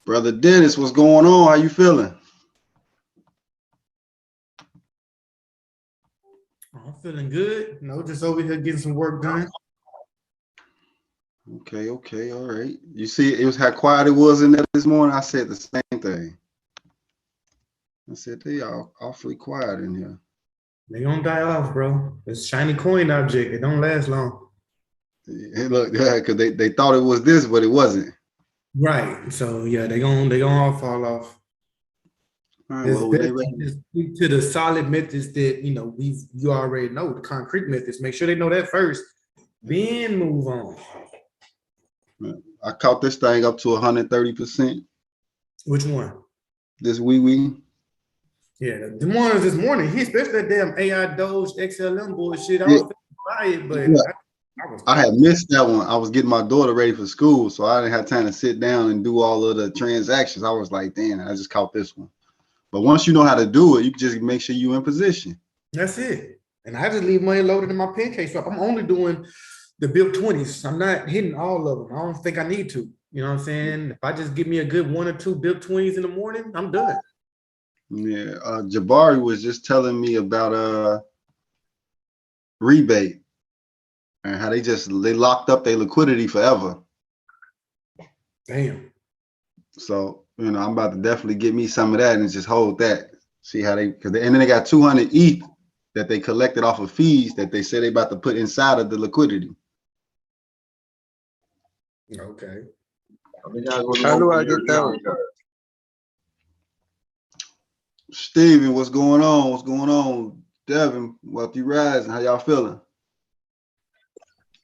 Brother Dennis, what's going on? How you feeling? I'm feeling good. Just over here getting some work done. Okay, all right. You see, it was how quiet it was in there this morning. I said the same thing. I said they are awfully quiet in here. They gonna die off, bro. It's a shiny coin object. It don't last long. Hey, look, yeah, because they thought it was this, but it wasn't. Right. So yeah, they gonna all fall off. All right, It's well, best they to ready. just stick to the solid methods that you already know, the concrete methods. Make sure they know that first, then move on. I caught this thing up to 130%. Which one? This wee. Yeah, the ones this morning, especially that damn AI Doge XLM bullshit. I Yeah, was buy it, but yeah. I had tired. missed that one. I was getting my daughter ready for school, so I didn't have time to sit down and do all of the transactions. I was like, damn, I just caught this one. But once you know how to do it, you can just make sure you're in position. That's it. And I just leave money loaded in my pancake swap. I'm only doing the built 20s. I'm not hitting all of them. I don't think I need to. You know what I'm saying? If I just give me a good 1 or 2 built 20s in the morning, I'm done. Yeah, Jabari was just telling me about rebate and how they locked up their liquidity forever. Damn. So I'm about to definitely get me some of that and just hold that. See how and then they got 200 ETH that they collected off of fees that they said they about to put inside of the liquidity. Okay. How do I get that one? Steven, what's going on? What's going on? Devin, Wealthy Rising, how y'all feeling?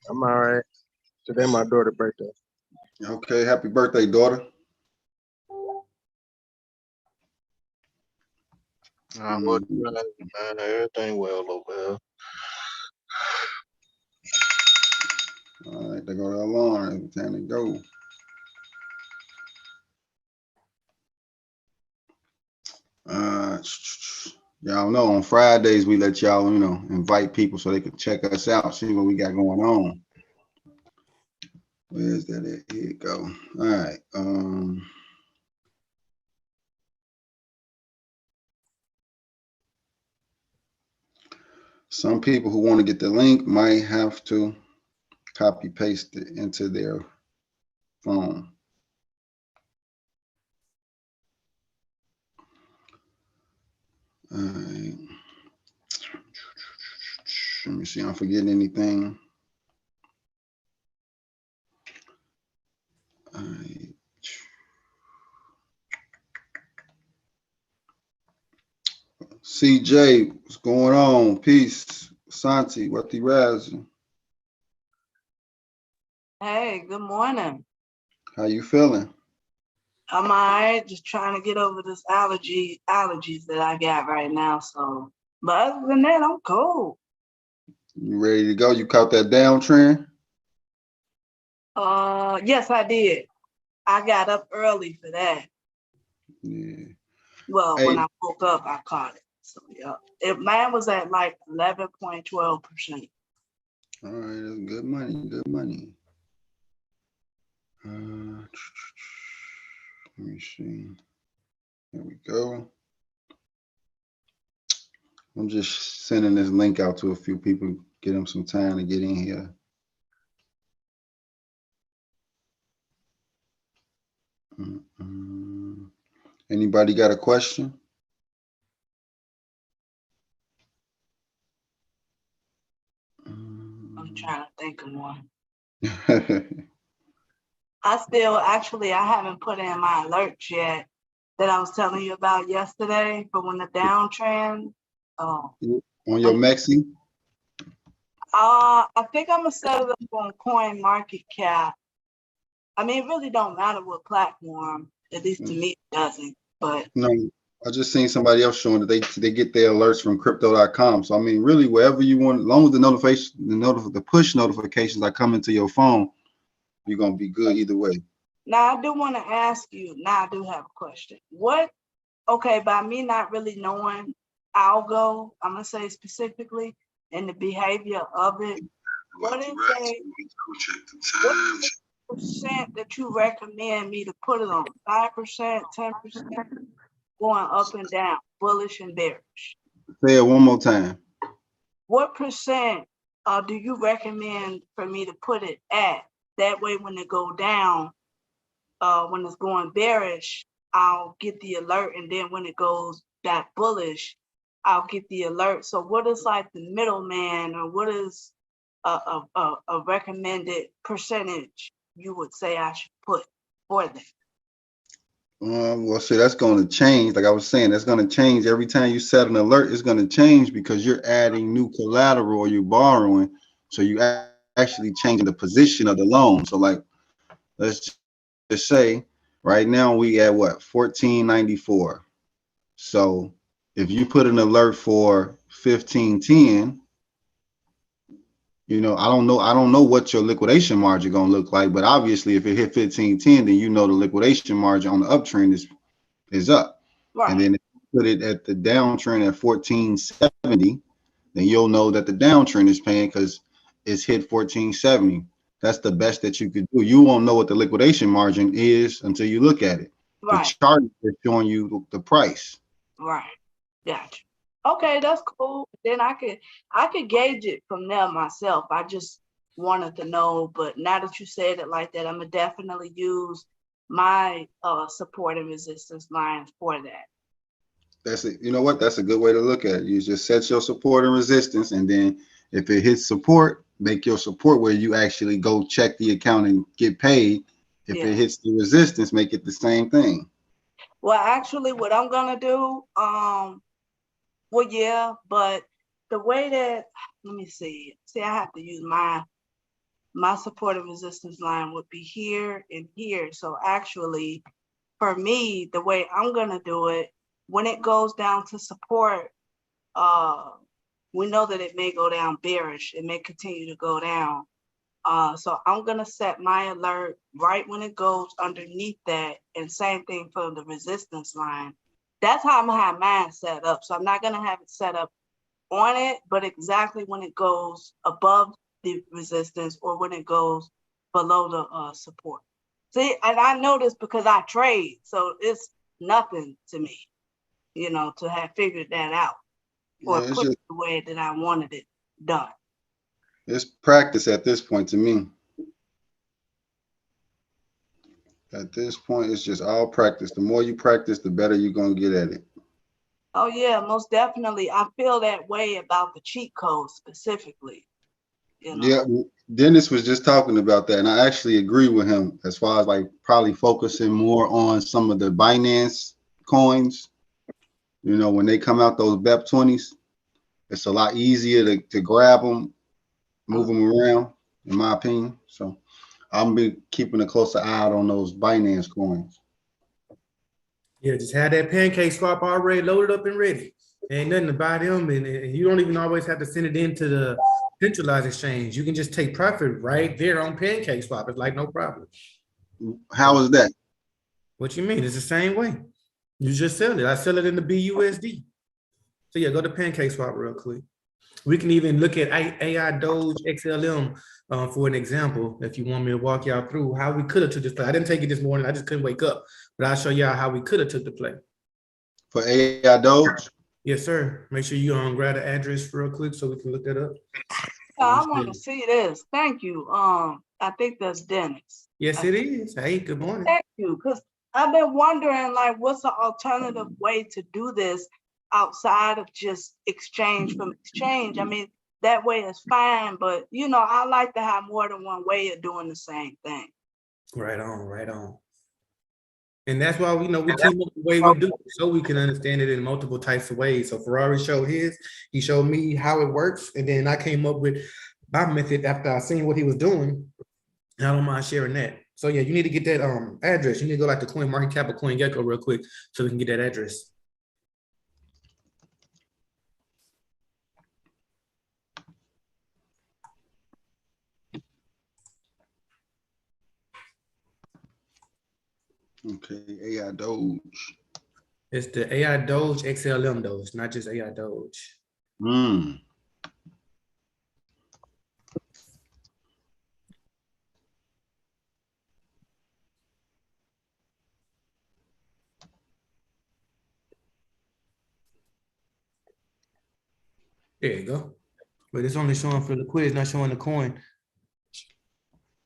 I'm all right. Today my daughter's birthday. Okay, happy birthday, daughter. Man, everything well over here. All right, they go to the alarm every time they go. Y'all know on Fridays we let y'all, invite people so they can check us out, see what we got going on. Where's that at? Here you go. All right. Some people who want to get the link might have to copy paste it into their phone. All right. Let me see if I'm forgetting anything. All right. CJ, what's going on? Peace. Santi, what the rising? Hey, good morning. How you feeling? I'm all right, just trying to get over this allergies that I got right now. So, but other than that, I'm cool. You ready to go? You caught that downtrend? Yes, I did. I got up early for that. Yeah. Well, Hey. when I woke up, I caught it. So yeah, mine was at like 11.12%. All right, that's good money. Good money. Let me see. There we go. I'm just sending this link out to a few people, get them some time to get in here. Anybody got a question? I'm trying to think of one. I haven't put in my alerts yet that I was telling you about yesterday for when the downtrend. On your Mexi? I think I'm gonna set it up on Coin Market Cap. I mean, it really don't matter what platform. At least to me, it doesn't. But no, I just seen somebody else showing that they get their alerts from crypto.com. So I mean, really, wherever you want, as long as the push notifications are coming to your phone, you're gonna be good either way. now I do want to ask you. Now I do have a question. By me not really knowing algo, I'm gonna say specifically, and the behavior of it. What is percent that you recommend me to put it on? 5%, 10%, going up and down, bullish and bearish. Say it one more time. What percent do you recommend for me to put it at? That way, when it go down, when it's going bearish, I'll get the alert, and then when it goes back bullish, I'll get the alert. So what is like the middleman, or what is a recommended percentage you would say I should put for that? Well, see, that's going to change. Like I was saying, that's going to change every time you set an alert. It's going to change because you're adding new collateral or you're borrowing. So you actually changing the position of the loan. So like, let's just say right now we at what, 14.94. So if you put an alert for 15.10, you know, I don't know what your liquidation margin gonna look like, but obviously if it hit 15.10, then you know the liquidation margin on the uptrend is up. Right. And then if you put it at the downtrend at 14.70, then you'll know that the downtrend is paying because it's hit 14.70. That's the best that you could do. You won't know what the liquidation margin is until you look at it. Right. The chart is showing you the price. Right. Gotcha. Okay, that's cool. Then I could gauge it from there myself. I just wanted to know, but now that you said it like that, I'm gonna definitely use my support and resistance lines for that. That's it. You know what? That's a good way to look at it. You just set your support and resistance, and then if it hits support, make your support where you actually go check the account and get paid. If Yeah. it hits the resistance, make it the same thing. Well, actually, what I'm gonna do, well, yeah, but the way that, let me see, I have to use my support and resistance line would be here and here. So actually, for me, the way I'm gonna do it, when it goes down to support, we know that it may go down bearish. It may continue to go down. So I'm gonna set my alert right when it goes underneath that, and same thing for the resistance line. That's how I'm gonna have mine set up. So I'm not gonna have it set up on it, but exactly when it goes above the resistance or when it goes below the support. See, and I know this because I trade, so it's nothing to me, you know, to have figured that out or Yeah, put it the way that I wanted it done. it's practice at this point to me. At this point, it's just all practice. The more you practice, the better you're gonna get at it. Oh yeah, most definitely. I feel that way about the cheat code specifically. You know? Yeah, Dennis was just talking about that, and I actually agree with him as far as like probably focusing more on some of the Binance coins. You know, when they come out those BEP 20s, it's a lot easier to grab them, move them around, in my opinion. So I'm be keeping a closer eye out on those Binance coins. Yeah, just have that pancake swap already loaded up and ready. Ain't nothing to buy them, and you don't even always have to send it into the centralized exchange. You can just take profit right there on pancake swap. It's like no problem. How is that? What you mean? It's the same way. You just sell it. I sell it in the BUSD. So yeah, go to pancake swap real quick. We can even look at AI Doge XLM for an example, if you want me to walk y'all through how we could have took this play. I didn't take it this morning. I just couldn't wake up, but I'll show y'all how we could have took the play. For AI Doge? Yes, sir. Make sure you grab the address real quick so we can look that up. Yeah, I want to see this. Thank you. I think that's Dennis. Yes, it is. Hey, good morning. Thank you, because I've been wondering, like, what's the alternative way to do this outside of just exchange from exchange? I mean, that way is fine, but you know, I like to have more than one way of doing the same thing. Right on, right on. And that's why we team up the way we do, so we can understand it in multiple types of ways. So Ferrari showed his, he showed me how it works, and then I came up with my method after I seen what he was doing. And I don't mind sharing that. So yeah, you need to get that address. You need to go like to Coin Market Cap or Coin Gecko real quick so we can get that address. Okay, AI Doge. It's the AI Doge XLM Doge, not just AI Doge. There you go. But it's only showing for liquid, it's not showing the coin.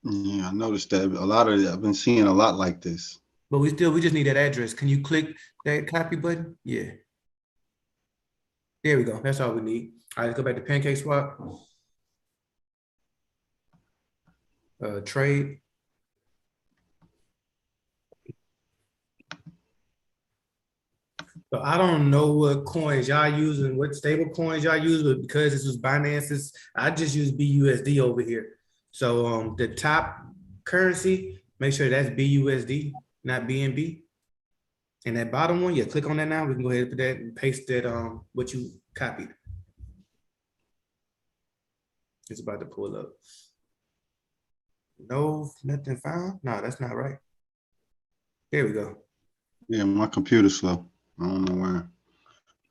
Yeah, I noticed that a lot of I've been seeing a lot like this. But we just need that address. Can you click that copy button? Yeah. There we go. That's all we need. All right, let's go back to Pancake Swap. Trade. So I don't know what coins y'all using, what stable coins y'all use, but because this was Binance's, I just use BUSD over here. So the top currency, make sure that's BUSD, not BNB. And that bottom one, yeah, click on that now. We can go ahead and put that and paste that what you copied. It's about to pull up. No, nothing found. No, that's not right. There we go. Yeah, my computer's slow. I don't know why.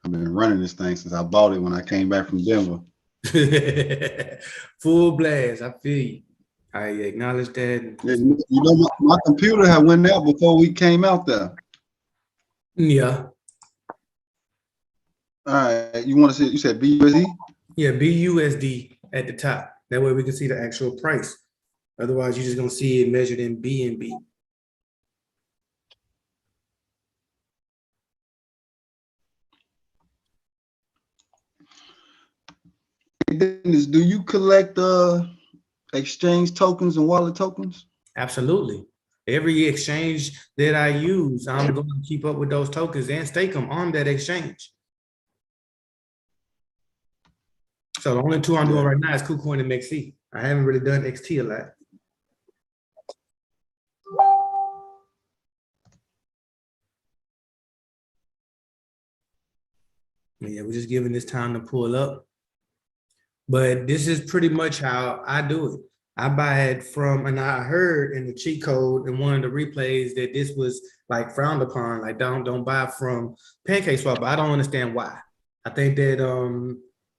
I've been running this thing since I bought it when I came back from Denver. Full blast. I feel you. I acknowledge that. Yeah, you know, my computer had went out before we came out there. Yeah. All right, you want to say, you said BUSD? Yeah, BUSD at the top. That way we can see the actual price. Otherwise, you're just gonna see it measured in BNB. Dennis, do you collect exchange tokens and wallet tokens? Absolutely. Every exchange that I use, I'm going to keep up with those tokens and stake them on that exchange. So the only two I'm doing right now is KuCoin and MEXC. I haven't really done XT a lot. Yeah, we're just giving this time to pull up. But this is pretty much how I do it. I buy it from, and I heard in the cheat code in one of the replays that this was like frowned upon, like don't buy from Pancake Swap. But I don't understand why. I think that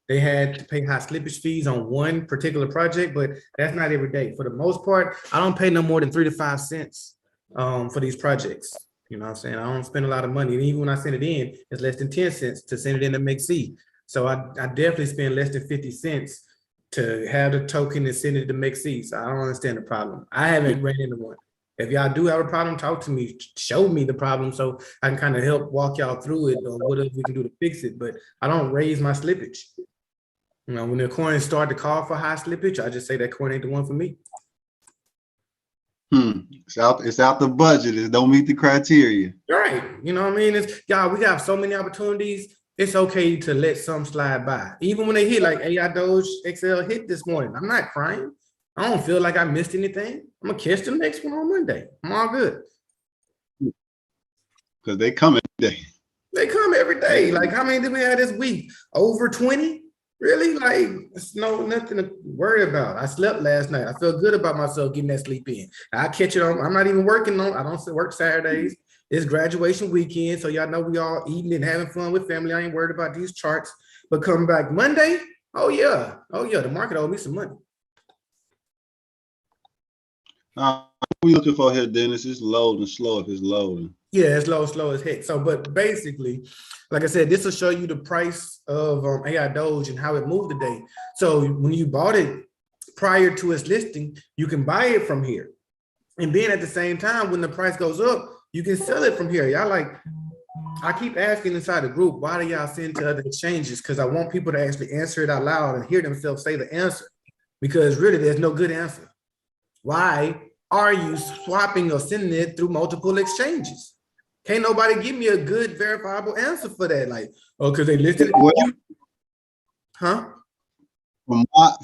they had to pay high slippage fees on one particular project, but that's not every day. For the most part, I don't pay no more than 3 to 5 cents for these projects. You know what I'm saying? I don't spend a lot of money. And even when I send it in, it's less than 10 cents to send it in to MEXC. So I definitely spend less than 50 cents to have the token and send it to MEXC. So I don't understand the problem. I haven't ran into one. If y'all do have a problem, talk to me, show me the problem so I can kind of help walk y'all through it or whatever we can do to fix it. But I don't raise my slippage. You know, when the coins start to call for high slippage, I just say that coin ain't the one for me. It's out the budget. It don't meet the criteria. Right. You know what I mean? It's y'all, we got so many opportunities. It's okay to let some slide by. Even when they hit like AI Doge XL hit this morning. I'm not crying. I don't feel like I missed anything. I'm gonna catch the next one on Monday. I'm all good. Because they come every day. They come every day. Like how many did we have this week? Over 20? Really? Like it's nothing to worry about. I slept last night. I feel good about myself getting that sleep in. I catch it on. I'm not even working on. I don't work Saturdays. It's graduation weekend, so y'all know we all eating and having fun with family. I ain't worried about these charts. But coming back Monday, oh yeah, the market owed me some money. What we looking for here, Dennis? It's loading slow if it's loading. Yeah, it's slow as heck. So, but basically, like I said, this will show you the price of AI Doge and how it moved today. So when you bought it prior to its listing, you can buy it from here. And then at the same time, when the price goes up, you can sell it from here. Y'all like, I keep asking inside the group, why do y'all send to other exchanges? Because I want people to actually answer it out loud and hear themselves say the answer. Because really, there's no good answer. Why are you swapping or sending it through multiple exchanges? Can't nobody give me a good verifiable answer for that. Like, oh, because they listed it. Huh?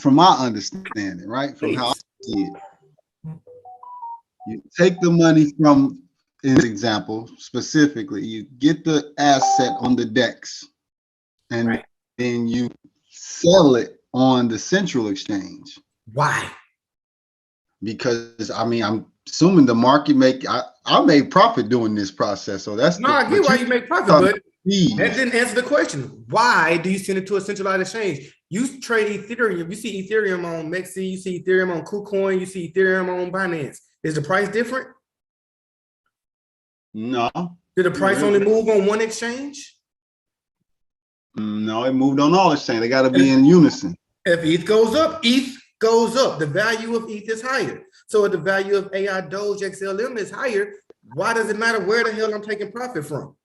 From my understanding, right? From how I see it. You take the money from, in this example, specifically, you get the asset on the DEX and then you sell it on the central exchange. Why? Because I mean, I'm assuming the market I made profit doing this process. So that's I get why you make profit, but that didn't answer the question. Why do you send it to a centralized exchange? You trade Ethereum, you see Ethereum on MEXC, you see Ethereum on KuCoin, you see Ethereum on Binance. Is the price different? No. Did the price only move on one exchange? No, it moved on all exchange. They got to be in unison. If ETH goes up, ETH goes up. The value of ETH is higher. So if the value of AI Doge XLM is higher, why does it matter where the hell I'm taking profit from?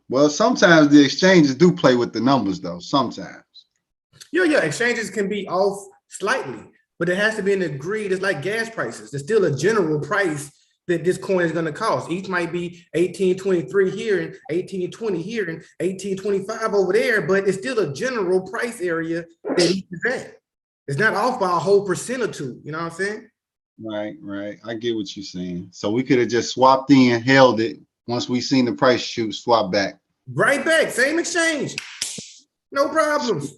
Well, sometimes the exchanges do play with the numbers, though. Sometimes. Yeah. Exchanges can be off slightly, but it has to be an agreed. It's like gas prices. There's still a general price that this coin is going to cost. Each might be 1823 here and 1820 here and 1825 over there, but it's still a general price area that each is at. It's not off by a whole percent or two. You know what I'm saying? Right. I get what you're saying. So we could have just swapped in, held it. Once we seen the price shoot, swap back. Right back, same exchange. No problems.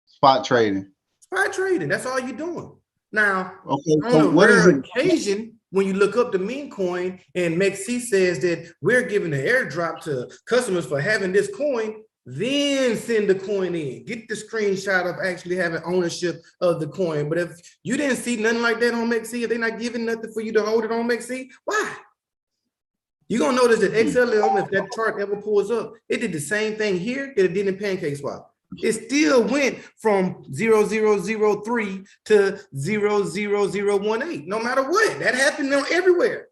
Spot trading. Spot trading, that's all you're doing. Now, okay, on a rare occasion, when you look up the meme coin and MEXC says that we're giving an airdrop to customers for having this coin, then send the coin in. Get the screenshot of actually having ownership of the coin. But if you didn't see nothing like that on MEXC, if they're not giving nothing for you to hold it on MEXC, why? You're gonna notice that XLM, if that chart ever pulls up, it did the same thing here that it did in PancakeSwap. It still went from 0003 to 00018, no matter what. That happened everywhere.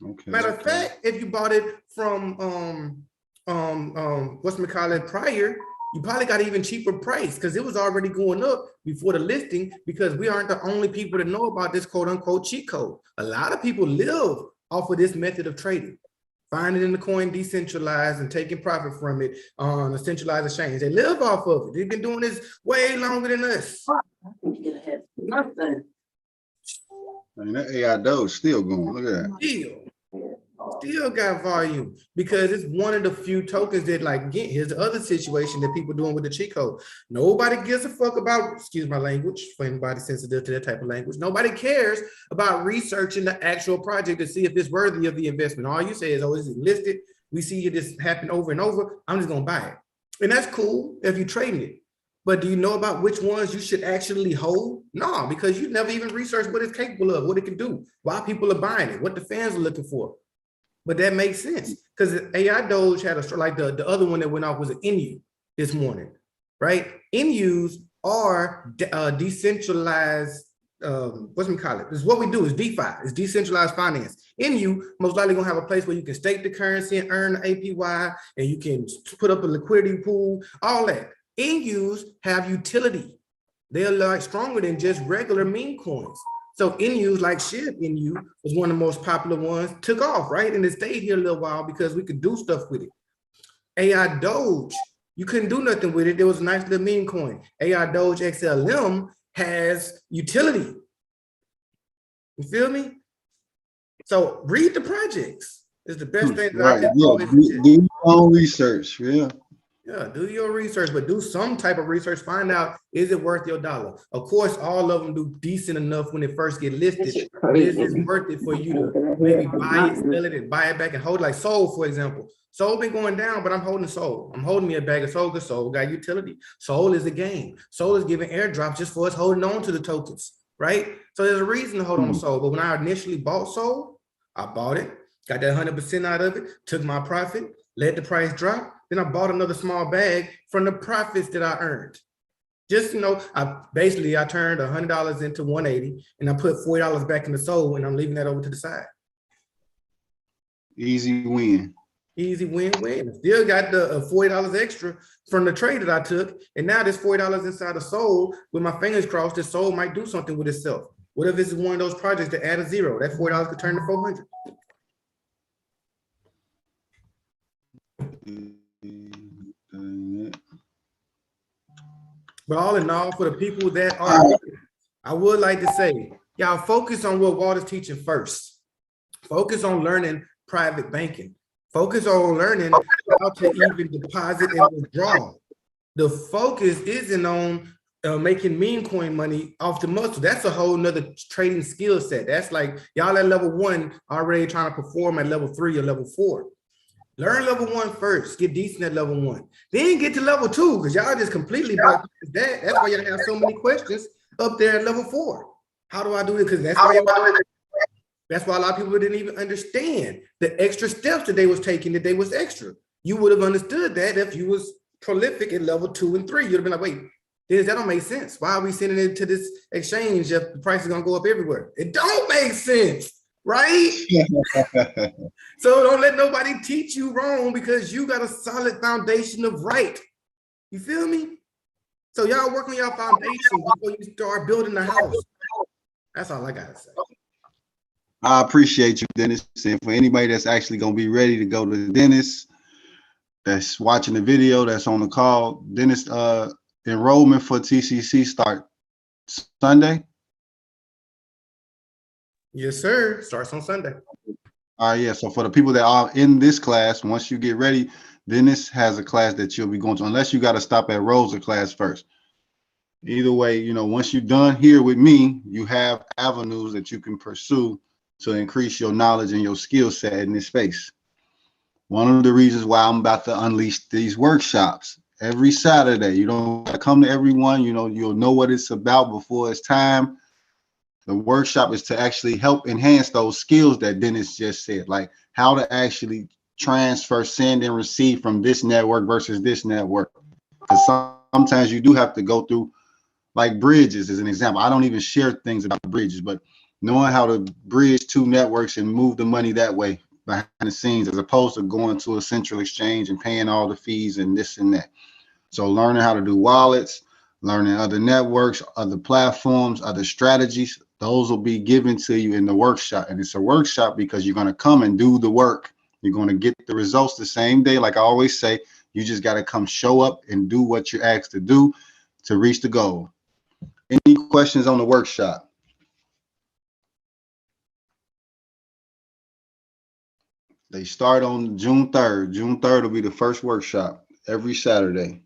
Okay. Matter of fact, if you bought it from prior, you probably got an even cheaper price because it was already going up before the listing, because we aren't the only people that know about this quote unquote cheat code. A lot of people live off of this method of trading, finding in the coin decentralized and taking profit from it on a centralized exchange. They live off of it. They've been doing this way longer than us. I mean, that AI Doge still going. Look at that. Still got volume because it's one of the few tokens that, like, here's the other situation that people doing with the cheat code. Nobody gives a fuck about, excuse my language, for anybody sensitive to that type of language. Nobody cares about researching the actual project to see if it's worthy of the investment. All you say is, oh, is it listed? We see this happen over and over. I'm just gonna buy it. And that's cool if you're trading it. But do you know about which ones you should actually hold? No, because you never even researched what it's capable of, what it can do, why people are buying it, what the fans are looking for. But that makes sense because AI Doge had like the other one that went off was an NU this morning, right? NUs are decentralized. What's we call it? This is what we do. Is DeFi. It's decentralized finance. NU most likely gonna have a place where you can stake the currency and earn APY, and you can put up a liquidity pool. All that. NUs have utility. They're like stronger than just regular meme coins. So NUs like SHIB NU was one of the most popular ones, took off, right? And it stayed here a little while because we could do stuff with it. AI Doge, you couldn't do nothing with it. There was a nice little meme coin. AI Doge XLM has utility. You feel me? So read the projects. It's the best thing that I can do your own research. Yeah, do your research, but do some type of research. Find out, is it worth your dollar? Of course, all of them do decent enough when they first get listed. But is it worth it for you to maybe buy it, sell it, and buy it back and hold? Like Soul, for example. Soul been going down, but I'm holding Soul. I'm holding me a bag of Soul because Soul got utility. Soul is a game. Soul is giving airdrops just for us holding on to the tokens, right? So there's a reason to hold on to Soul. But when I initially bought Soul, I bought it, got that 100% out of it, took my profit, let the price drop. Then I bought another small bag from the profits that I earned. Just, you know, I turned $100 into 180 and I put $40 back in the Soul and I'm leaving that over to the side. Easy win. Easy win-win. Still got the $40 extra from the trade that I took. And now there's $40 inside the Soul. With my fingers crossed, this Soul might do something with itself. What if this is one of those projects that add a zero? That $40 could turn to 400. But all in all, for the people that are, I would like to say, y'all focus on what Walt is teaching first. Focus on learning private banking. Focus on learning how to even deposit and withdraw. The focus isn't on making meme coin money off the muscle. That's a whole nother trading skill set. That's like y'all at level 1 already trying to perform at level 3 or level 4. Learn level 1 first, get decent at level 1. Then get to level 2, because y'all just completely bypassed that. That's why y'all have so many questions up there at level 4. How do I do it? Because that's why That's why a lot of people didn't even understand the extra steps that they was taking, that they was extra. You would have understood that if you was prolific at level 2 and 3. You'd have been like, wait, that don't make sense. Why are we sending it to this exchange if the price is gonna go up everywhere? It don't make sense, right? So don't let nobody teach you wrong, because you got a solid foundation of right. You feel me? So y'all work on your foundation before you start building the house. That's all I gotta say. I appreciate you, Dennis. And for anybody that's actually going to be ready to go to the dentist, that's watching the video, that's on the call, dentist enrollment for TCC start Sunday. Yes, sir. Starts on Sunday. All right, yeah. So for the people that are in this class, once you get ready, dentist has a class that you'll be going to, unless you got to stop at Rosa class first. Either way, you know, once you're done here with me, you have avenues that you can pursue to increase your knowledge and your skill set in this space. One of the reasons why I'm about to unleash these workshops every Saturday. You don't have to come to everyone, you know, you'll know what it's about before it's time. The workshop is to actually help enhance those skills that Dennis just said, like how to actually transfer, send, and receive from this network versus this network. Because sometimes you do have to go through, like bridges as an example. I don't even share things about bridges, but knowing how to bridge two networks and move the money that way behind the scenes, as opposed to going to a central exchange and paying all the fees and this and that. So learning how to do wallets, learning other networks, other platforms, other strategies, those will be given to you in the workshop. And it's a workshop because you're going to come and do the work. You're going to get the results the same day. Like I always say, you just got to come show up and do what you're asked to do to reach the goal. Any questions on the workshop? They start on June 3rd. June 3rd will be the first workshop every Saturday.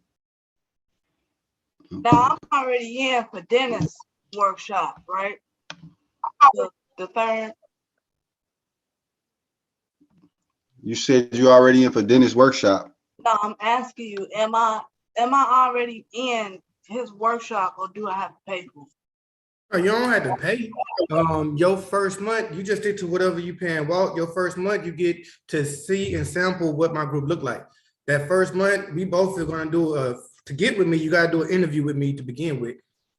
Now I'm already in for Dennis workshop, right? The third. You said you're already in for Dennis workshop. No, I'm asking you, am I already in his workshop, or do I have to pay for it? No, you don't have to pay. Your first month, you just stick to whatever you paying Walt. Your first month, you get to see and sample what my group look like. That first month, we both are gonna do to get with me, you gotta do an interview with me to begin with.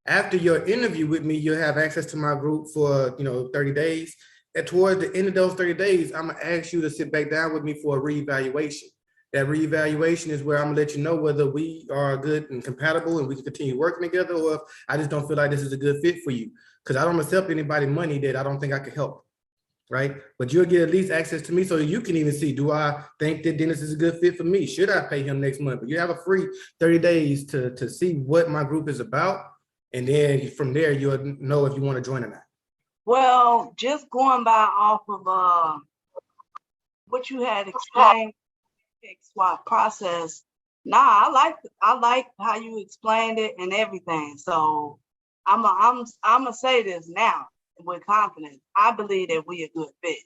After your interview with me, you'll have access to my group for 30 days. And towards the end of those 30 days, I'm gonna ask you to sit back down with me for a reevaluation. That reevaluation is where I'm gonna let you know whether we are good and compatible and we can continue working together, or if I just don't feel like this is a good fit for you. Because I don't accept anybody money that I don't think I can help, right? But you'll get at least access to me so you can even see, do I think that Dennis is a good fit for me? Should I pay him next month? But you have a free 30 days to see what my group is about. And then from there, you'll know if you want to join or not. Well, just going by off of what you had explained, swap process. Nah, I like how you explained it and everything. So I'm gonna say this now with confidence. I believe that we a good fit.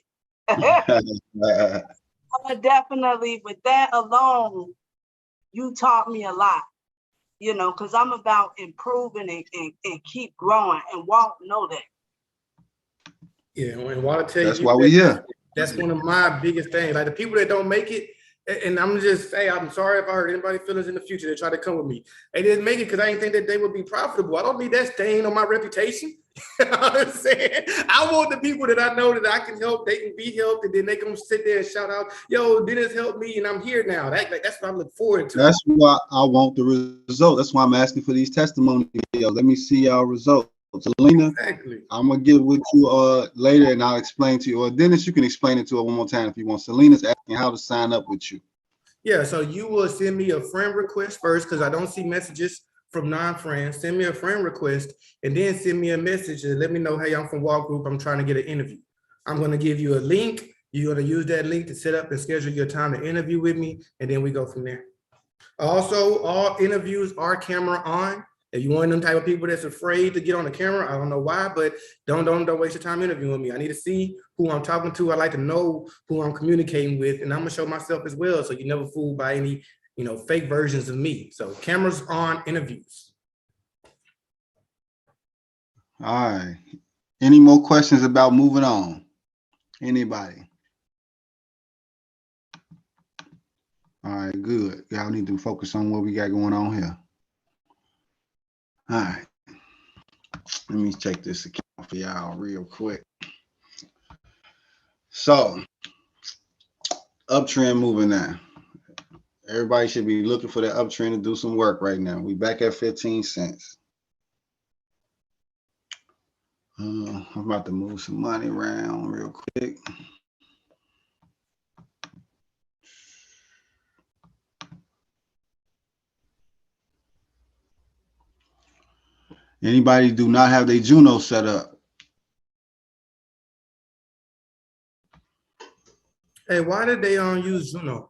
Definitely, with that alone, you taught me a lot. Because I'm about improving and keep growing, and Walt know that. Yeah, and Walt tell That's you why we here. That's one of my biggest things. Like the people that don't make it, and I'm just saying, I'm sorry if I hurt anybody's feelings in the future that try to come with me. They didn't make it because I didn't think that they would be profitable. I don't need that stain on my reputation. You know what I'm saying? I want the people that I know that I can help, they can be helped, and then they can sit there and shout out, yo, Dennis helped me and I'm here now. That's what I look forward to. That's why I want the result. That's why I'm asking for these testimony videos. Let me see y'all results. Selena, exactly. I'm gonna get with you later and I'll explain to you. Or Dennis, you can explain it to her one more time if you want. Selena's asking how to sign up with you. Yeah, so you will send me a friend request first, because I don't see messages from non-friends. Send me a friend request and then send me a message and let me know, hey, I'm from Walt Group, I'm trying to get an interview. I'm going to give you a link. You're going to use that link to set up and schedule your time to interview with me, and then we go from there. Also, all interviews are camera on. If you want them type of people that's afraid to get on the camera, I don't know why, but don't waste your time interviewing with me. I need to see who I'm talking to. I like to know who I'm communicating with, and I'm gonna show myself as well, so you're never fooled by any fake versions of me. So cameras on, interviews. All right. Any more questions about moving on? Anybody? All right, good. Y'all need to focus on what we got going on here. All right. Let me check this account for y'all real quick. So, uptrend moving now. Everybody should be looking for that uptrend to do some work right now. We back at 15 cents. I'm about to move some money around real quick. Anybody do not have their Juno set up? Hey, why did they use Juno?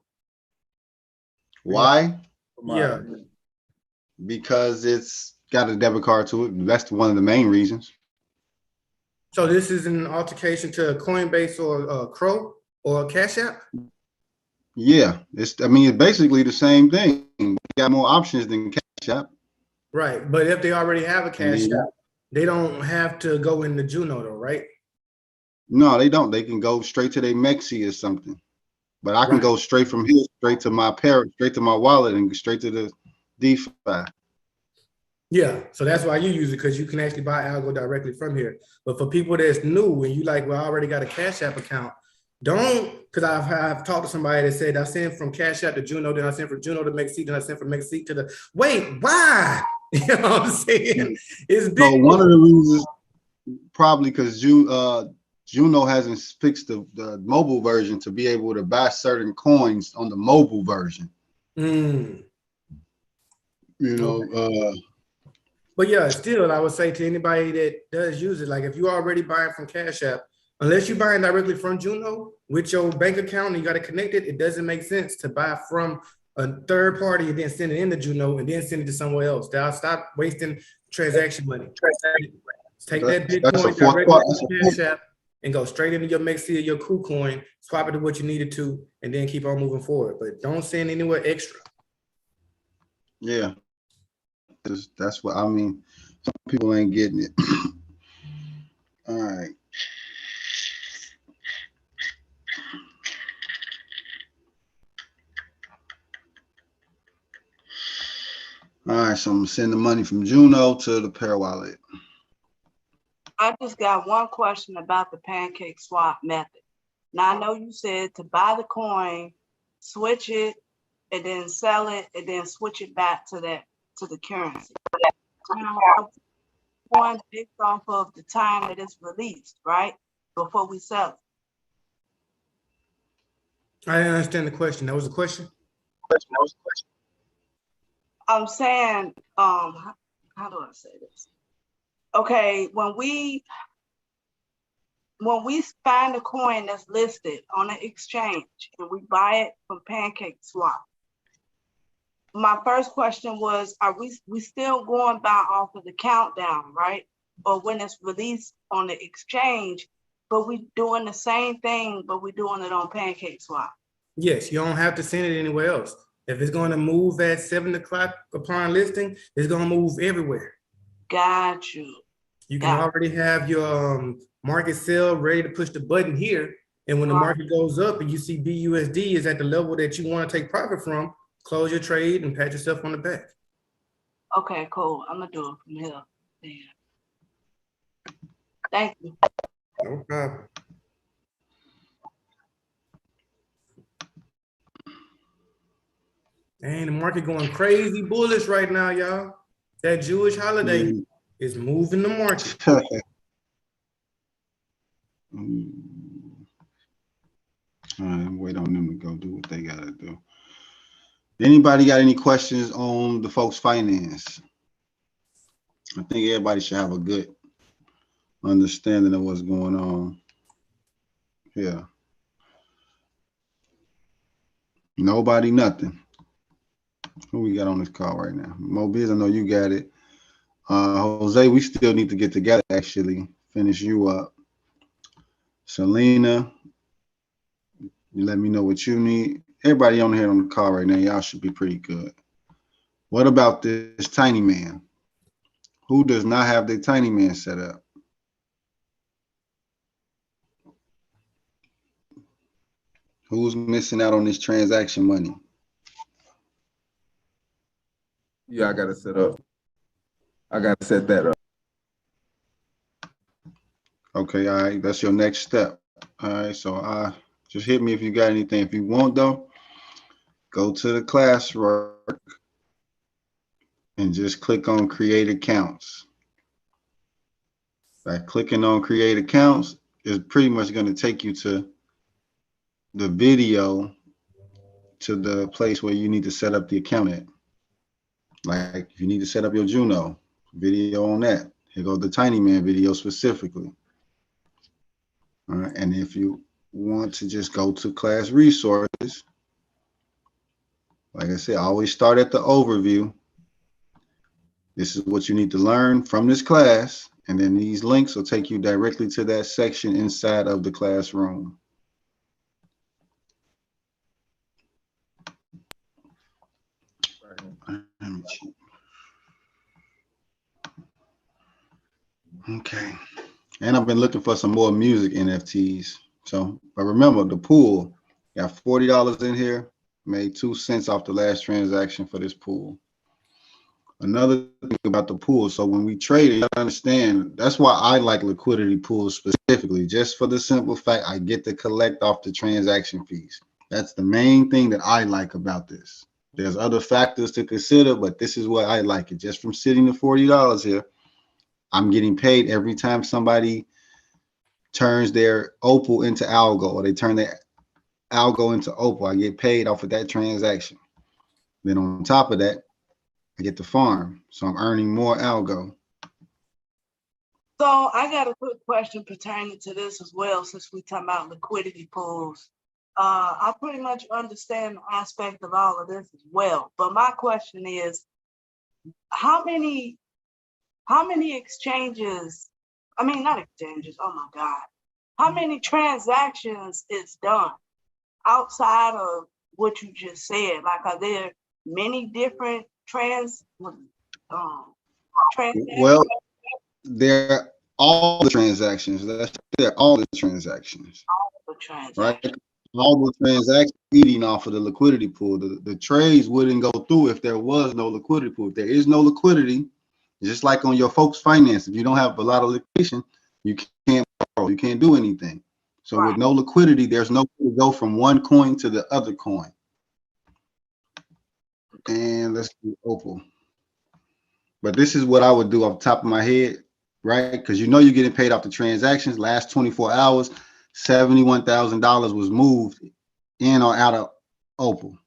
Why? Yeah. Because it's got a debit card to it. That's one of the main reasons. So this is an altercation to Coinbase or Crow or Cash App? Yeah, it's basically the same thing. We got more options than Cash App. Right, but if they already have a Cash App, they don't have to go into Juno though, right? No, they don't. They can go straight to their Mexi or something. But I can go straight from here, straight to my wallet, and straight to the DeFi. Yeah, so that's why you use it, because you can actually buy algo directly from here. But for people that's new and you like, well, I already got a Cash App account, don't, because I've talked to somebody that said I sent from Cash App to Juno, then I sent from Juno to Mexi, then I sent from Mexi to the, wait, why? You know what I'm saying? It's big. So one of the reasons, probably because Juno hasn't fixed the mobile version to be able to buy certain coins on the mobile version. Mm. You know, but yeah, still, I would say to anybody that does use it, like if you're already buying from Cash App, unless you're buying directly from Juno with your bank account and you got it connected, it doesn't make sense to buy from a third party and then send it into Juno and then send it to somewhere else. Now stop wasting transaction money. Take that Bitcoin directly from Cash App and go straight into your Mexi or your KuCoin, swap it to what you needed to, and then keep on moving forward. But don't send anywhere extra. Yeah. That's what I mean. Some people ain't getting it. All right. All right, so I'm gonna send the money from Juno to the Pair wallet. I just got one question about the pancake swap method. Now I know you said to buy the coin, switch it, and then sell it, and then switch it back to the currency. Coin based off of the time that it's released, right? Before we sell it. I didn't understand the question. That was the question? I'm saying, how do I say this? Okay, when we find a coin that's listed on an exchange and we buy it from Pancake Swap, my first question was, are we still going by off of the countdown, right? Or when it's released on the exchange, but we doing the same thing, but we're doing it on Pancake Swap? Yes, you don't have to send it anywhere else. If it's going to move at 7 o'clock upon listing, it's going to move everywhere. Got you. You can already have your market sell ready to push the button here. And when the market goes up and you see BUSD is at the level that you want to take profit from, close your trade and pat yourself on the back. Okay, cool. I'm going to do it from here. Yeah. Thank you. No problem. Dang, the market going crazy bullish right now, y'all. That Jewish holiday is moving the market. All right, wait on them to go do what they gotta do. Anybody got any questions on the folks' finance? I think everybody should have a good understanding of what's going on. Yeah. Nobody, nothing. Who we got on this call right now? Mobiz, I know you got it. Jose, we still need to get together, actually, finish you up. Selena, you let me know what you need. Everybody on here on the call right now, y'all should be pretty good. What about this tiny man? Who does not have their tiny man set up? Who's missing out on this transaction money? Yeah, I gotta set up. I gotta set that up. Okay, all right, that's your next step. All right, so just hit me if you got anything. If you want though, go to the classwork and just click on create accounts. By clicking on create accounts is pretty much going to take you to the video to the place where you need to set up the account at. Like if you need to set up your Juno video on that, here goes the Tiny Man video specifically. All right, and if you want to just go to class resources, like I said, always start at the overview. This is what you need to learn from this class, and then these links will take you directly to that section inside of the classroom. Okay, and I've been looking for some more music NFTs. So, but remember the pool, got $40 in here, made 2 cents off the last transaction for this pool. Another thing about the pool, so when we trade it, you gotta understand, that's why I like liquidity pools specifically, just for the simple fact I get to collect off the transaction fees. That's the main thing that I like about this. There's other factors to consider, but this is what I like it. Just from sitting the $40 here, I'm getting paid every time somebody turns their Opal into Algo, or they turn their Algo into Opal. I get paid off of that transaction. Then on top of that, I get to farm, so I'm earning more Algo. So I got a quick question pertaining to this as well, since we talking about liquidity pools. I pretty much understand the aspect of all of this as well, but my question is, how many exchanges, I mean, not exchanges, oh my God, how many transactions is done outside of what you just said? Like, are there many different transactions? Well, they're all the transactions. They're all the transactions, right? All the transactions eating off of the liquidity pool. The trades wouldn't go through if there was no liquidity pool. If there is no liquidity, just like on your folks' finance, if you don't have a lot of liquidation, you can't borrow, you can't do anything. So with no liquidity, there's no way to go from one coin to the other coin. And let's do Opal. But this is what I would do off the top of my head, right? Because you know you're getting paid off the transactions. Last 24 hours, $71,000 was moved in or out of Opal.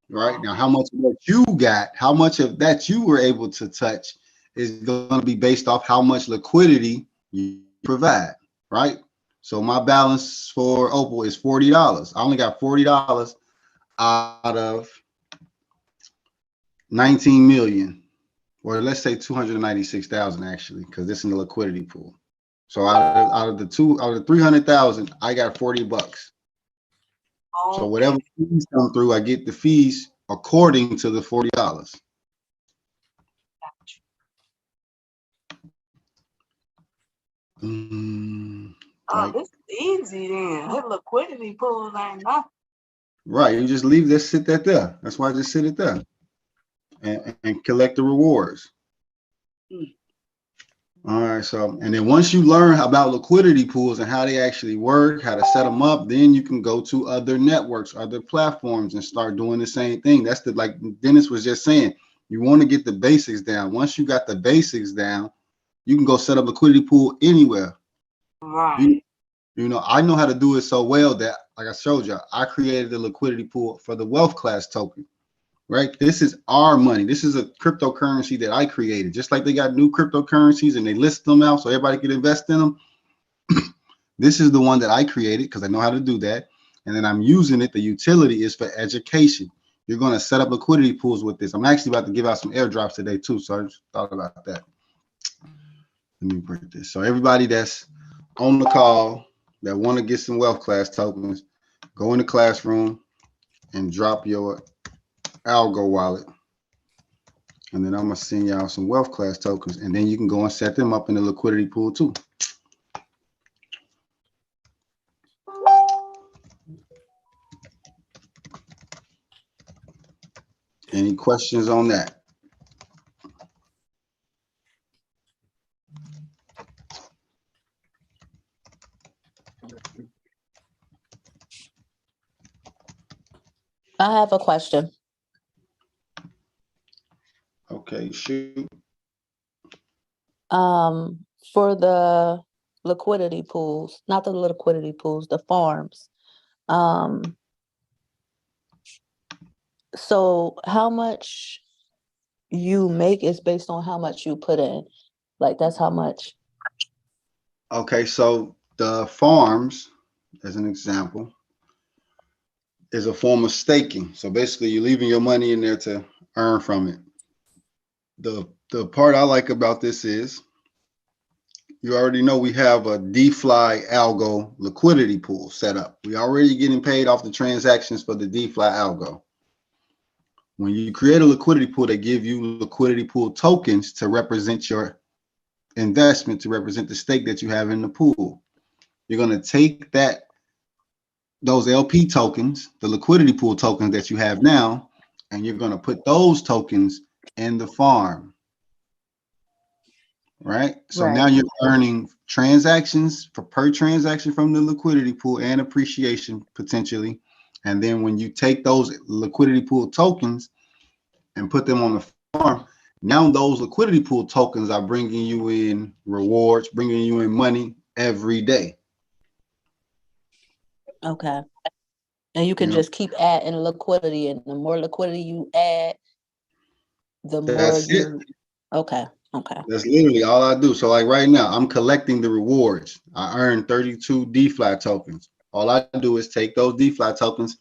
Right now, how much of that you got, how much of that you were able to touch is going to be based off how much liquidity you provide, right? So my balance for Opal is $40. I only got $40 out of 19 million, or let's say 296,000 actually, because this is in the liquidity pool. So out of the 300,000, I got $40. So whatever fees come through, I get the fees according to the $40. Oh, this is easy then. That liquidity pool ain't nothing. Right, you just leave this, sit that there. That's why I just sit it there and collect the rewards. All right, so, and then once you learn about liquidity pools and how they actually work, how to set them up, then you can go to other networks, other platforms, and start doing the same thing. That's the, like Dennis was just saying, you want to get the basics down. Once you got the basics down, you can go set up liquidity pool anywhere. Right. You know, I know how to do it so well that, like I showed you, I created the liquidity pool for the wealth class token. Right? This is our money. This is a cryptocurrency that I created. Just like they got new cryptocurrencies and they list them out so everybody can invest in them. This is the one that I created because I know how to do that. And then I'm using it. The utility is for education. You're going to set up liquidity pools with this. I'm actually about to give out some airdrops today too. So I just thought about that. Let me break this. So everybody that's on the call that want to get some wealth class tokens, go in the classroom and drop your Algo wallet, and then I'm gonna send y'all some wealth class tokens, and then you can go and set them up in the liquidity pool too. Any questions on that? I have a question. Okay, shoot. For the liquidity pools, not the liquidity pools, the farms. So how much you make is based on how much you put in. Like that's how much. Okay, so the farms, as an example, is a form of staking. So basically you're leaving your money in there to earn from it. The part I like about this is you already know we have a DeFi algo liquidity pool set up. We already getting paid off the transactions for the DeFi algo. When you create a liquidity pool, they give you liquidity pool tokens to represent your investment, to represent the stake that you have in the pool. You're going to take those LP tokens, the liquidity pool tokens that you have now, and you're going to put those tokens in the farm. Right? So now you're earning transactions per transaction from the liquidity pool and appreciation potentially. And then when you take those liquidity pool tokens and put them on the farm, now those liquidity pool tokens are bringing you in rewards, bringing you in money every day. Okay. And you can just keep adding liquidity, and the more liquidity you add, the more you. Okay. Okay. That's literally all I do. So like right now, I'm collecting the rewards. I earn 32 DeFi tokens. All I do is take those DeFi tokens,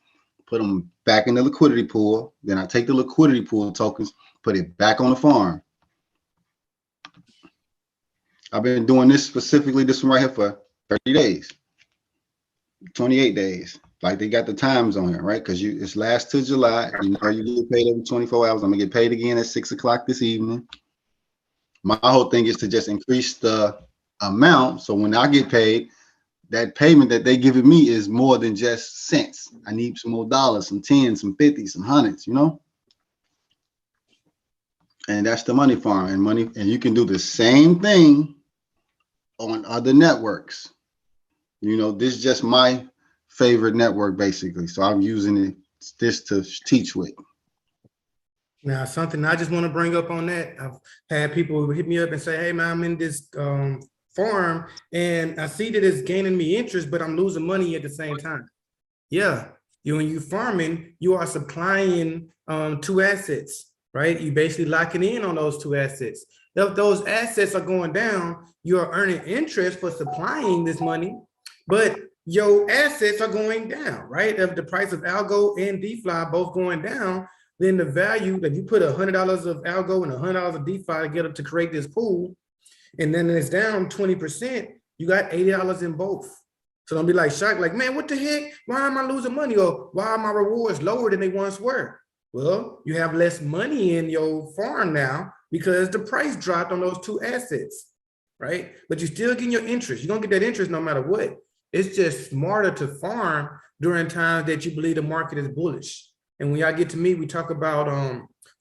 put them back in the liquidity pool. Then I take the liquidity pool tokens, put it back on the farm. I've been doing this specifically, this one right here, for 30 days, 28 days. Like they got the times on here, right? Because it's last to July. You know, you get paid every 24 hours. I'm gonna get paid again at 6 o'clock this evening. My whole thing is to just increase the amount. So when I get paid, that payment that they giving me is more than just cents. I need some more dollars, some 10s, some 50s, some hundreds, you know? And that's the money farm and you can do the same thing on other networks. You know, this is just my favorite network basically. So I'm using this to teach with. Now, something I just want to bring up on that, I've had people hit me up and say, hey, man, I'm in this farm and I see that it's gaining me interest, but I'm losing money at the same time. Yeah, when you farming, you are supplying two assets, right? You basically locking in on those two assets. If those assets are going down, you are earning interest for supplying this money, but your assets are going down, right? If the price of algo and DeFi both going down, then the value that you put $100 of algo and $100 of DeFi together to create this pool, and then it's down 20%, you got $80 in both. So don't be like shocked, like, man, what the heck? Why am I losing money? Or why are my rewards lower than they once were? Well, you have less money in your farm now because the price dropped on those two assets, right? But you're still getting your interest. You're gonna get that interest no matter what. It's just smarter to farm during times that you believe the market is bullish. And when y'all get to me, we talk about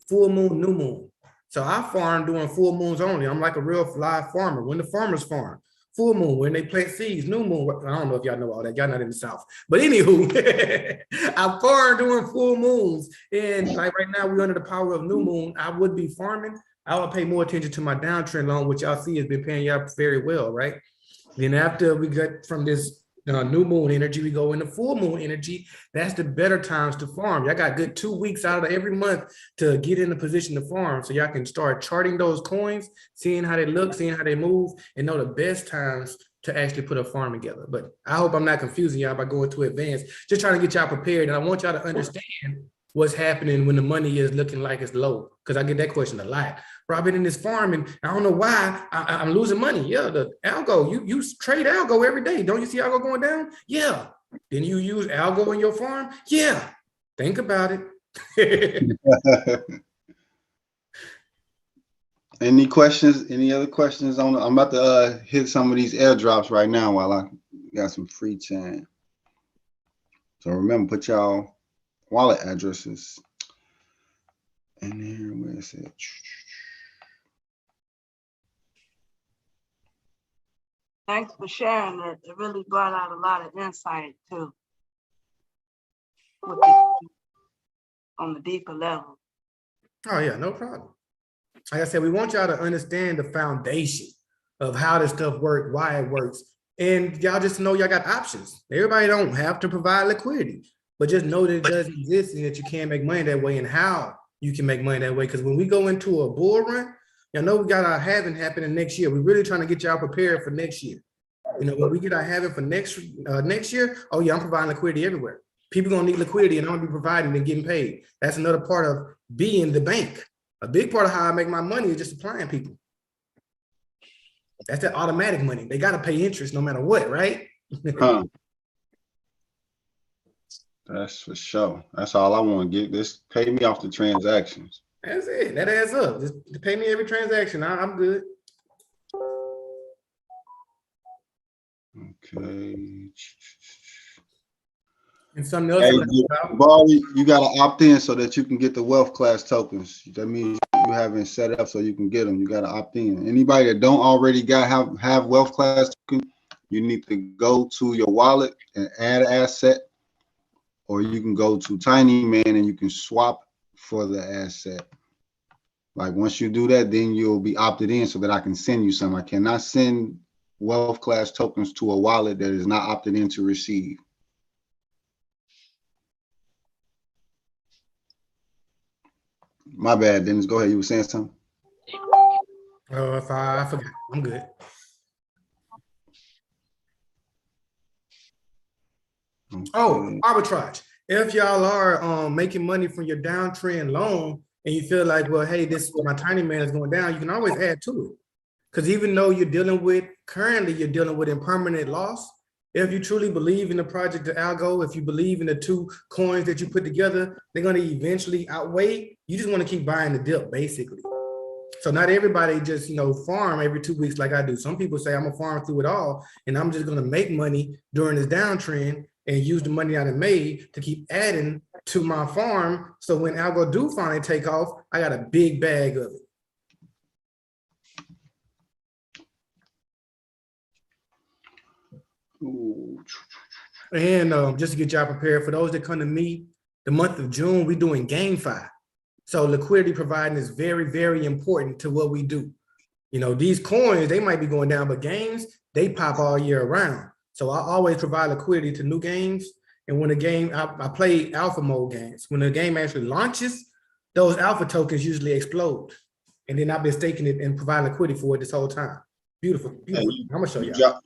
full moon, new moon. So I farm during full moons only. I'm like a real live farmer. When the farmers farm, full moon, when they plant seeds, new moon. I don't know if y'all know all that. Y'all not in the South. But anywho, I farm during full moons. And like right now, we're under the power of new moon. I would be farming. I would pay more attention to my downtrend loan, which y'all see has been paying y'all very well, right? Then after we get from this new moon energy, we go into full moon energy. That's the better times to farm. Y'all got good 2 weeks out of every month to get in a position to farm. So y'all can start charting those coins, seeing how they look, seeing how they move, and know the best times to actually put a farm together. But I hope I'm not confusing y'all by going too advanced. Just trying to get y'all prepared. And I want y'all to understand what's happening when the money is looking like it's low. Because I get that question a lot. Bro, I've been in this farm and I don't know why I'm losing money. Yeah, the algo, you trade algo every day. Don't you see algo going down? Yeah. Then you use algo in your farm? Yeah. Think about it. Any questions? Any other questions on? I'm about to hit some of these airdrops right now while I got some free time. So remember, put y'all wallet addresses. And here, where is it? Thanks for sharing it. It really brought out a lot of insight too. With on the deeper level. Oh yeah, no problem. Like I said, we want y'all to understand the foundation of how this stuff works, why it works. And y'all just know y'all got options. Everybody don't have to provide liquidity, but just know that it does exist and that you can make money that way and how you can make money that way. Because when we go into a bull run, y'all know we got our halving happening next year. We're really trying to get y'all prepared for next year. You know, when we get our halving for next year, oh yeah, I'm providing liquidity everywhere. People gonna need liquidity and I'm gonna be providing and getting paid. That's another part of being the bank. A big part of how I make my money is just supplying people. That's that automatic money. They gotta pay interest no matter what, right? Huh. That's for sure. That's all I want to get. This pay me off the transactions. That's it. That adds up. Just pay me every transaction. I'm good. Okay. And something else. Hey, Bali, you gotta opt in so that you can get the wealth class tokens. That means you haven't set up so you can get them. You gotta opt in. Anybody that don't already have wealth class tokens, you need to go to your wallet and add asset, or you can go to Tiny Man and you can swap for the asset. Like once you do that, then you'll be opted in so that I can send you some. I cannot send wealth class tokens to a wallet that is not opted in to receive. My bad, Dennis. Go ahead. You were saying something? Oh, if I forgot. I'm good. Okay. Oh, arbitrage. If y'all are making money from your downtrend loan and you feel like, well, hey, my Tiny Man is going down, you can always add to it. Because even though you're dealing with impermanent loss, if you truly believe in the project of algo, if you believe in the two coins that you put together, they're going to eventually outweigh. You just want to keep buying the dip, basically. So not everybody just, farm every 2 weeks like I do. Some people say I'm gonna farm through it all and I'm just gonna make money during this downtrend and use the money I done made to keep adding to my farm. So when algo do finally take off, I got a big bag of it. Ooh. And just to get y'all prepared, for those that come to me, the month of June, we're doing GameFi. So liquidity providing is very, very important to what we do. These coins, they might be going down, but games, they pop all year round. So I always provide liquidity to new games. And when I play alpha mode games. When the game actually launches, those alpha tokens usually explode. And then I've been staking it and providing liquidity for it this whole time. Beautiful, beautiful. Hey, I'm gonna show y'all.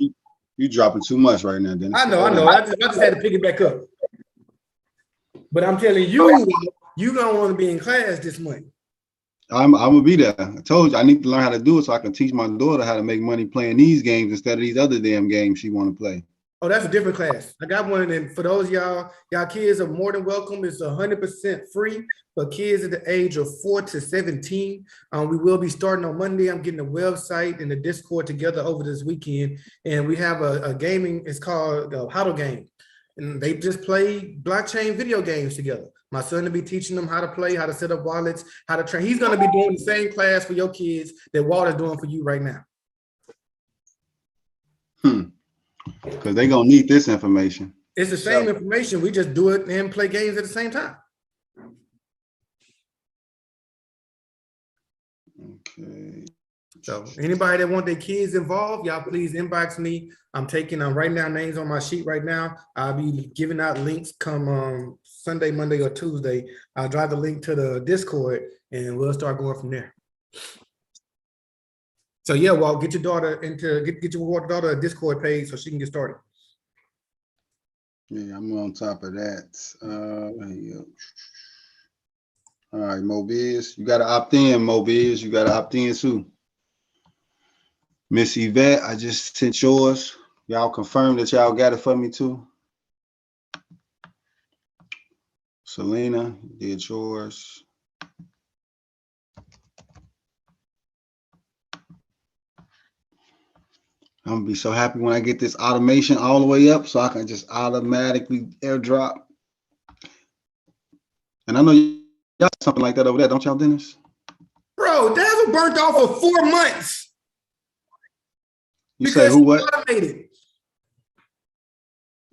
You dropping too much right now, Dennis. I know. I just had to pick it back up. But I'm telling you, you don't want to be in class this month. I'm gonna be there. I told you I need to learn how to do it so I can teach my daughter how to make money playing these games instead of these other damn games she want to play. Oh, that's a different class. I got one, and for those y'all kids are more than welcome. It's 100% free for kids at the age of 4 to 17. We will be starting on Monday. I'm getting the website and the Discord together over this weekend, and we have a gaming. It's called the Huddle Game, and they just play blockchain video games together. My son will be teaching them how to play, how to set up wallets, how to train. He's going to be doing the same class for your kids that Walt is doing for you right now. Because they're going to need this information. It's the same information. We just do it and play games at the same time. Okay. So anybody that want their kids involved, y'all please inbox me. I'm writing down names on my sheet right now. I'll be giving out links come Sunday, Monday, or Tuesday. I'll drive the link to the Discord and we'll start going from there. So yeah, well, get your daughter get your daughter a Discord page so she can get started. Yeah, I'm on top of that. Yeah. All right, Mobiz, you got to opt in, Mobiz. You got to opt in too. Miss Yvette, I just sent yours. Y'all confirm that y'all got it for me too. Selena, you did yours. I'm gonna be so happy when I get this automation all the way up so I can just automatically airdrop. And I know y'all something like that over there, don't y'all, Dennis? Bro, Dazzle burnt off for 4 months. You say who what? Automated.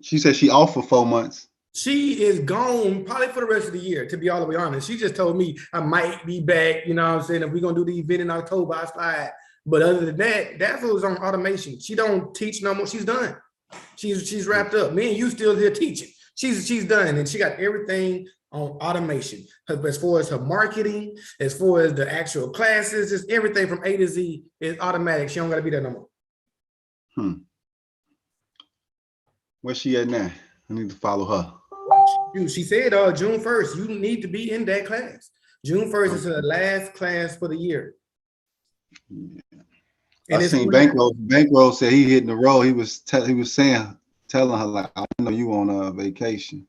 She said she off for 4 months. She is gone probably for the rest of the year, to be all the way honest. She just told me I might be back, you know what I'm saying? If we're gonna do the event in October, I slide. But other than that, Dazzle is on automation. She don't teach no more. She's done. She's wrapped up. Me and you still here teaching. She's done, and she got everything on automation. As far as her marketing, as far as the actual classes, just everything from A to Z is automatic. She don't gotta be there no more. Where's she at now? I need to follow her. She said June 1st, you need to be in that class. June 1st is her last class for the year. Yeah. And I seen Bankroll said he hitting the road. He was telling her like, I know you on vacation.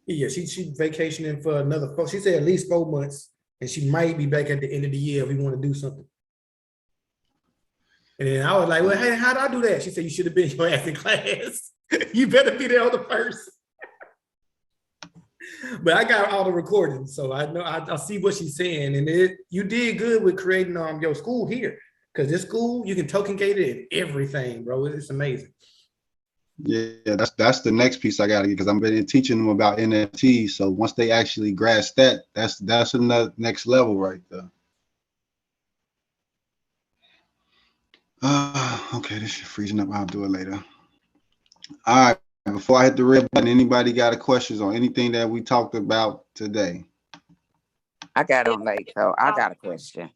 Yeah, she vacationing for another. She said at least 4 months, and she might be back at the end of the year if we want to do something. And then I was like, well, hey, how do I do that? She said, you should have been your ass in class. You better be there on the first. But I got all the recordings, so I know I see what she's saying. And you did good with creating your school here. Because this school, you can token gate it and everything, bro. It's amazing. Yeah, that's the next piece I got to get, because I'm been teaching them about NFTs. So once they actually grasp that, that's another next level right there. Okay, this shit freezing up. I'll do it later. All right, before I hit the red button, anybody got a questions on anything that we talked about today? I got on late, so I got a question.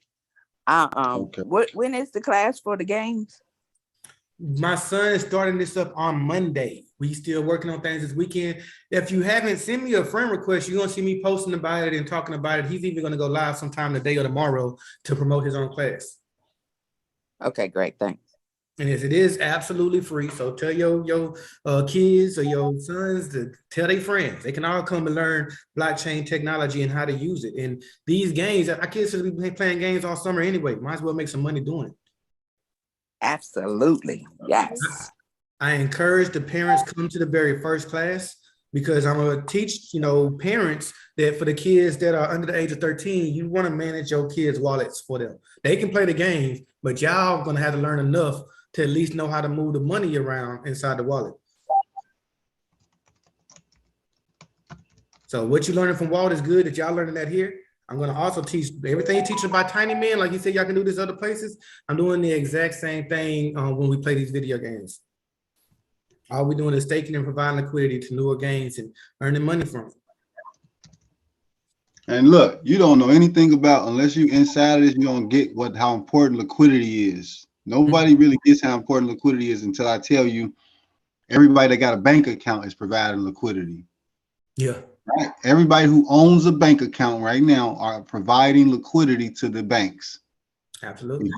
Okay. When is the class for the games? My son is starting this up on Monday. We still working on things this weekend. If you haven't, send me a friend request. You're gonna see me posting about it and talking about it. He's even gonna go live sometime today or tomorrow to promote his own class. Okay, great, thanks. And yes, it is absolutely free. So tell your kids or your sons to tell their friends. They can all come and learn blockchain technology and how to use it. And these games, our kids should be playing games all summer anyway. Might as well make some money doing it. Absolutely, yes. I encourage the parents come to the very first class, because I'm gonna teach parents that for the kids that are under the age of 13, you want to manage your kids' wallets for them. They can play the games, but y'all gonna have to learn enough to at least know how to move the money around inside the wallet. So what you're learning from Walt is good, that y'all learning that here. I'm gonna also teach everything you teach about Tiny Man, like you said, y'all can do this other places. I'm doing the exact same thing when we play these video games. All we're doing is staking and providing liquidity to newer games and earning money from it. And look, you don't know anything about, unless you inside of this, you don't get how important liquidity is. Nobody really gets how important liquidity is until I tell you everybody that got a bank account is providing liquidity. Yeah. Right. Everybody who owns a bank account right now are providing liquidity to the banks. Absolutely.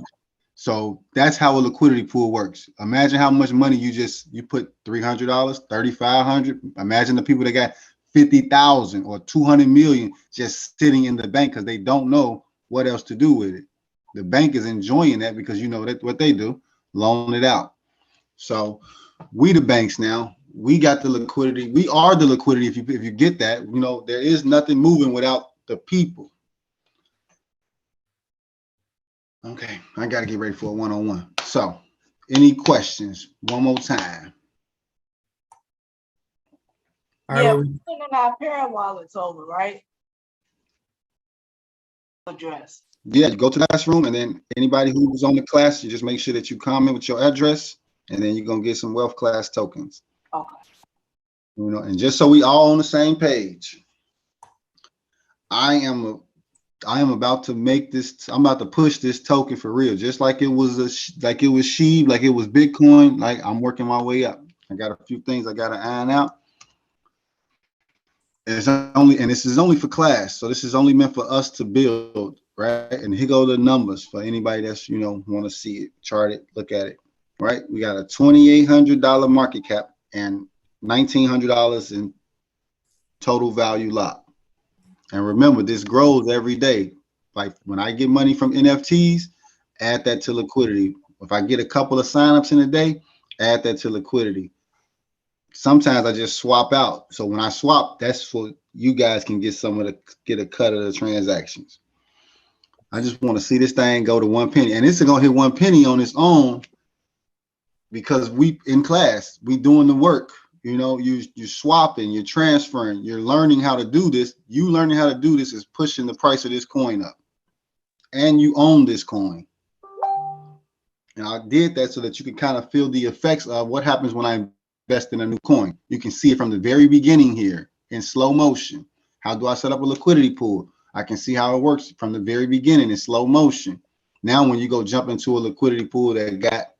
So that's how a liquidity pool works. Imagine how much money you put $300, $3,500. Imagine the people that got 50,000 or 200 million just sitting in the bank because they don't know what else to do with it. The bank is enjoying that because that what they do, loan it out. So we the banks now, we got the liquidity. We are the liquidity. If you get that, there is nothing moving without the people. Okay, I got to get ready for a one-on-one. So, any questions? One more time. Yeah, we're sending our parent wallets over, right? Address. Yeah, you go to the classroom, and then anybody who was on the class, you just make sure that you comment with your address, and then you're gonna get some wealth class tokens. Okay. And just so we all on the same page, I am about to make this. I'm about to push this token for real, just like it was SHIB, like it was Bitcoin. Like I'm working my way up. I got a few things I got to iron out. And this is only for class, so this is only meant for us to build, right? And here go the numbers for anybody that's want to see it, chart it, look at it, right? We got a $2,800 market cap and $1,900 in total value lock. And remember, this grows every day. Like when I get money from NFTs, add that to liquidity. If I get a couple of signups in a day, add that to liquidity. sometimes I just swap out. So when I swap, that's what you guys can get get a cut of the transactions. I just want to see this thing go to 1 penny, and it's gonna hit 1 penny on its own because we in class, we doing the work. You know, you're swapping, you're transferring, you're learning how to do this. You learning how to do this is pushing the price of this coin up, and you own this coin. And I did that so that you can kind of feel the effects of what happens when I invest in a new coin. You can see it from the very beginning here in slow motion. How do I set up a liquidity pool? I can see how it works from the very beginning in slow motion. Now, when you go jump into a liquidity pool that got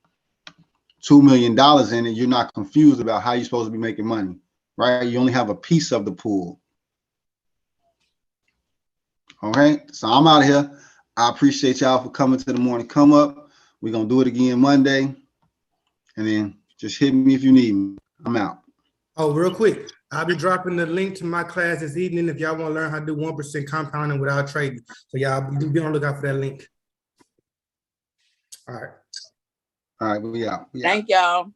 $2 million in it, you're not confused about how you're supposed to be making money, right? You only have a piece of the pool. All right, so I'm out of here. I appreciate y'all for coming to the morning come up. We're going to do it again Monday. And then just hit me if you need me. I'm out. Oh, real quick, I'll be dropping the link to my class this evening if y'all want to learn how to do 1% compounding without trading. So y'all be on the lookout for that link. All right. All right, we out. Thank y'all.